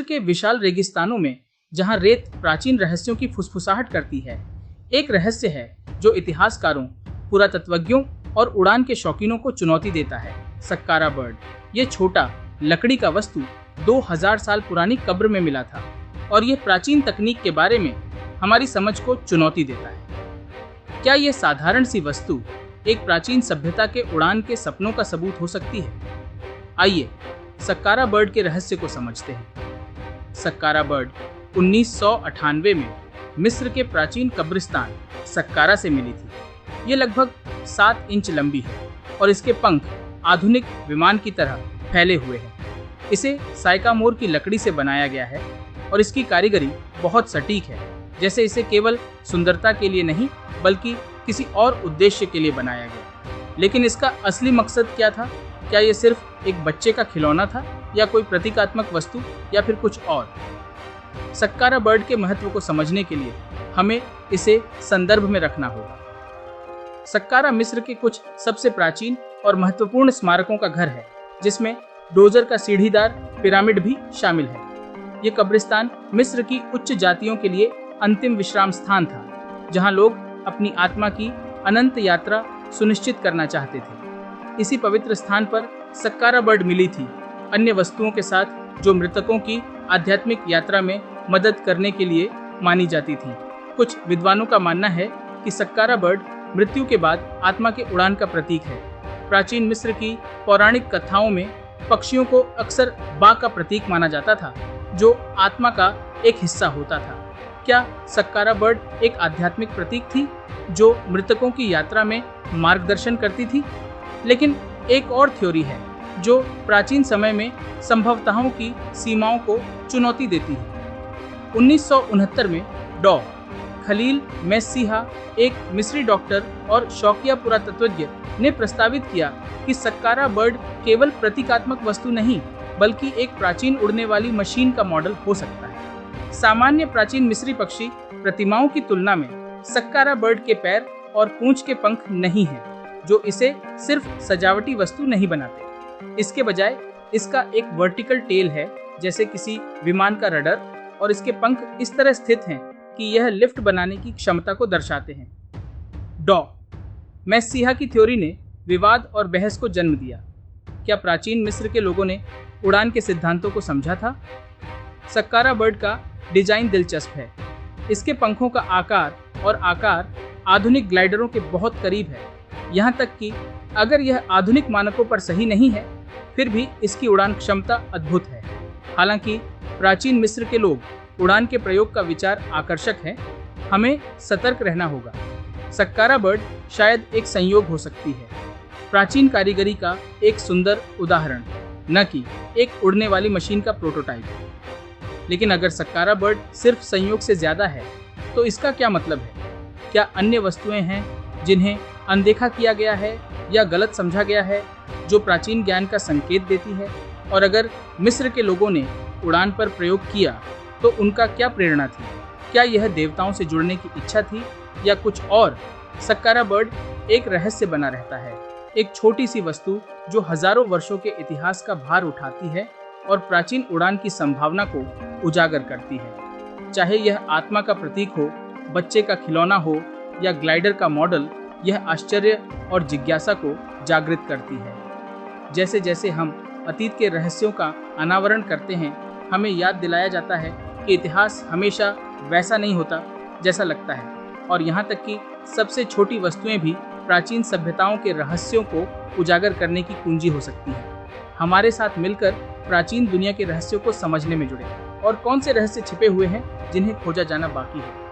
के विशाल रेगिस्तानों में जहां रेत प्राचीन रहस्यों की फुसफुसाहट करती है, एक रहस्य है जो इतिहासकारों, पुरातत्वज्ञों और उड़ान के शौकीनों को चुनौती देता है। सक्कारा बर्ड, ये छोटा लकड़ी का वस्तु 2000 साल पुरानी कब्र में मिला था और ये प्राचीन तकनीक के बारे में हमारी समझ को चुनौती देता है। क्या यह साधारण सी वस्तु एक प्राचीन सभ्यता के उड़ान के सपनों का सबूत हो सकती है? आइए सक्कारा बर्ड के रहस्य को समझते हैं। सक्कारा बर्ड 1998 में मिस्र के प्राचीन कब्रिस्तान सक्कारा से मिली थी। ये लगभग 7 इंच लंबी है और इसके पंख आधुनिक विमान की तरह फैले हुए हैं। इसे साइकामोर की लकड़ी से बनाया गया है और इसकी कारीगरी बहुत सटीक है, जैसे इसे केवल सुंदरता के लिए नहीं बल्कि किसी और उद्देश्य के लिए बनाया गया। लेकिन इसका असली मकसद क्या था? क्या ये सिर्फ एक बच्चे का खिलौना था या कोई प्रतीकात्मक वस्तु या फिर कुछ और? सक्कारा बर्ड के महत्व को समझने के लिए हमें इसे संदर्भ में रखना होगा। सक्कारा मिस्र के कुछ सबसे प्राचीन और महत्वपूर्ण स्मारकों का घर है, जिसमें डोजर का सीढ़ीदार पिरामिड भी शामिल है। ये कब्रिस्तान मिस्र की उच्च जातियों के लिए अंतिम विश्राम स्थान था, जहां लोग अपनी आत्मा की अनंत यात्रा सुनिश्चित करना चाहते थे। इसी पवित्र स्थान पर सक्कारा बर्ड मिली थी, अन्य वस्तुओं के साथ जो मृतकों की आध्यात्मिक यात्रा में मदद करने के लिए मानी जाती थी। कुछ विद्वानों का मानना है कि सक्कारा बर्ड मृत्यु के बाद आत्मा के उड़ान का प्रतीक है। प्राचीन मिस्र की पौराणिक कथाओं में पक्षियों को अक्सर बाघ का प्रतीक माना जाता था, जो आत्मा का एक हिस्सा होता था। क्या सक्कारा बर्ड एक आध्यात्मिक प्रतीक थी जो मृतकों की यात्रा में मार्गदर्शन करती थी? लेकिन एक और थ्योरी है जो प्राचीन समय में संभवताओं की सीमाओं को चुनौती देती है। 1969 में डॉ. खलील मैस्सीहा, एक मिस्री डॉक्टर और शौकिया पुरातत्वज्ञ, ने प्रस्तावित किया कि सक्कारा बर्ड केवल प्रतीकात्मक वस्तु नहीं बल्कि एक प्राचीन उड़ने वाली मशीन का मॉडल हो सकता है। सामान्य प्राचीन मिस्री पक्षी प्रतिमाओं की तुलना में सक्कारा बर्ड के पैर और पूंछ के पंख नहीं हैं, जो इसे सिर्फ सजावटी वस्तु नहीं बनाते। इसके बजाय इसका एक वर्टिकल टेल है, जैसे किसी विमान का रडर, और इसके पंख इस तरह स्थित हैं कि यह लिफ्ट बनाने की क्षमता को दर्शाते हैं। डॉ. मैस्सीहा की थ्योरी ने विवाद और बहस को जन्म दिया। क्या प्राचीन मिस्र के लोगों ने उड़ान के सिद्धांतों को समझा था? सक्कारा बर्ड का डिजाइन दिलचस्प है। इसके पंखों का आकार आधुनिक ग्लाइडरों के बहुत करीब है। यहाँ तक कि अगर यह आधुनिक मानकों पर सही नहीं है, फिर भी इसकी उड़ान क्षमता अद्भुत है। हालांकि प्राचीन मिस्र के लोग उड़ान के प्रयोग का विचार आकर्षक है, हमें सतर्क रहना होगा। सक्कारा बर्ड शायद एक संयोग हो सकती है, प्राचीन कारीगरी का एक सुंदर उदाहरण, न कि एक उड़ने वाली मशीन का प्रोटोटाइप। लेकिन अगर सक्कारा बर्ड सिर्फ संयोग से ज्यादा है, तो इसका क्या मतलब है? क्या अन्य वस्तुएं हैं जिन्हें अनदेखा किया गया है या गलत समझा गया है, जो प्राचीन ज्ञान का संकेत देती है? और अगर मिस्र के लोगों ने उड़ान पर प्रयोग किया, तो उनका क्या प्रेरणा थी? क्या यह देवताओं से जुड़ने की इच्छा थी या कुछ और? सक्कारा बर्ड एक रहस्य बना रहता है, एक छोटी सी वस्तु जो हजारों वर्षों के इतिहास का भार उठाती है और प्राचीन उड़ान की संभावना को उजागर करती है। चाहे यह आत्मा का प्रतीक हो, बच्चे का खिलौना हो या ग्लाइडर का मॉडल, यह आश्चर्य और जिज्ञासा को जागृत करती है। जैसे जैसे हम अतीत के रहस्यों का अनावरण करते हैं, हमें याद दिलाया जाता है कि इतिहास हमेशा वैसा नहीं होता जैसा लगता है, और यहाँ तक कि सबसे छोटी वस्तुएं भी प्राचीन सभ्यताओं के रहस्यों को उजागर करने की कुंजी हो सकती है। हमारे साथ मिलकर प्राचीन दुनिया के रहस्यों को समझने में जुड़े। और कौन से रहस्य छिपे हुए हैं जिन्हें खोजा जाना बाकी है?